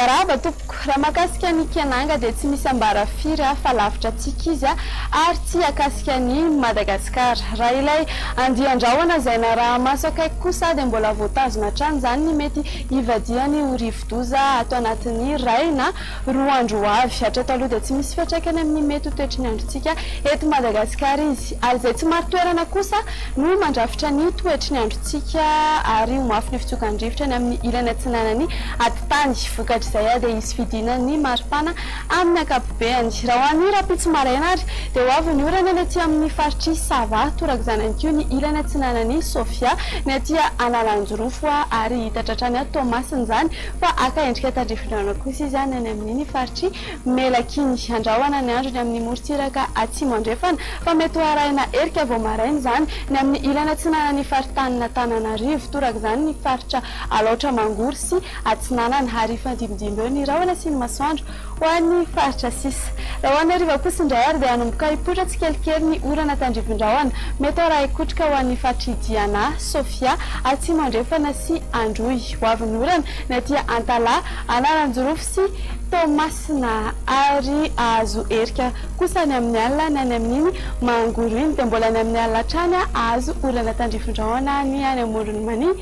Miarahaba tompoko, raha mahakasika ny Kiananga dia tsy misy ambara firy fa lavitra antsika izy ary tsy akasika ny Madagasikara. Raha ilay andian-drahona izay na raha maso akaiky kosa dia mbola voatazona hatrany izany ny mety hivadiany ho rivo-doza atao anatin'ny ray na roa andro avy. Hatreto aloha dia tsy misy fiantraikany amin'ny mety ho toetry ny androntsika eto Madagasikara izy. Ary izay tsy maro toerana kosa no mandrafitra ny toetry ny androntsika ary ho mafy ny fitsokan-drivotra ny amin'ny ilany atsinanany atitany. Vokatra izay dia izy fidinany maripana amin'ny ankapobeny. Raha ho an'ny rapitso maraina ary dia ho avy ny orana ny aty amin'ny faritry Sava torak'izany ihany koa ny ilany atsinanany Sofia ny aty Analanjorofo ary hita tratrany Tomasiny izany fa aka endrika tandrifindrano kosa izy any amin'ny faritry Melakiny. Andrahoana ny andro ny amin'ny morontsiraka atsimo andrefana fa mety ho arahina erika vao maraina izany ny amin'ny ilany atsinanany faritanina Antananarivo torak'izany ny faritra Alaotra Mangory sy atsinanana ary fandimidimby eo ny rahona sy ny masoandro ho an'ny faritra sisa. Raha ho an'ny hariva kosa indray ary dia hanomboka hipotra tsikelikely ny orana tandrivin-drahona mety ho raha ikotrika ho an'ny faritry Diana, Sofia, atsimo andrefana sy Androy. Ho avy ny orana ny aty Antala, Analanjorofo sy Tomasina ary azo erika kosa ny amin'ny alina ny any amin'iny Mangory iny dia mbola ny amin'ny alina hatrany azo orana tandrivin-drahona ny any Morony Mania,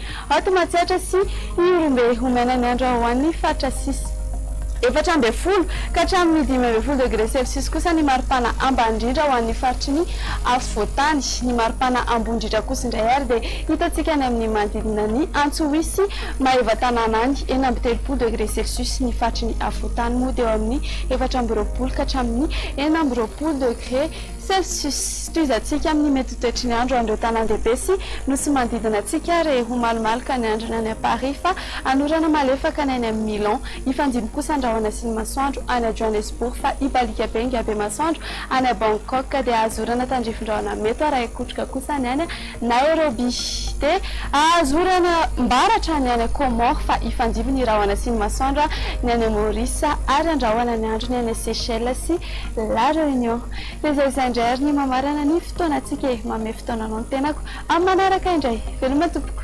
Tomatsihatra sy Irombe homena ny andro ho an'ny faritra sisa. 4 ka hatramin'ny 5 degré Celsius kosa ny maripana ambany-drindra ho an'ny faritry ny afovoantany. Ny maripana ambony-drindra kosa indray ary dia hitantsika ny amin'ny manodidina ny Antsohihy Maevatanana any 13 degré Celsius. Ny faritry ny afovoantany moa dia eo amin'ny 14 ka hatramin'ny 20 degré Celsius. Toizantsika amin'ny mety toetry ny andro andreo tanan-dehibe sy nosy manodidina antsika rehefa malomaloka ny andro any Paris fa anorana malefaka ny any amin'ny Milan. Ifandimby kosa andrahoana sy ny masoandro any Johannesburg fa ibalika be ngabe masoandro any Bangkok dia azorana tandrifin-drahona mety raha ikotrika kosa ny any Nairobi dia azorana mbaratra ny any Comore fa ifandimby ny rahona sy ny masoandro ny any Maurice ary andrahoana ny andro ny any Seychelles sy La Réunion. Izay ny mamarana ny fotoanantsika mamy fotoana no tenako amin'ny manaraka indray veloma tompoko.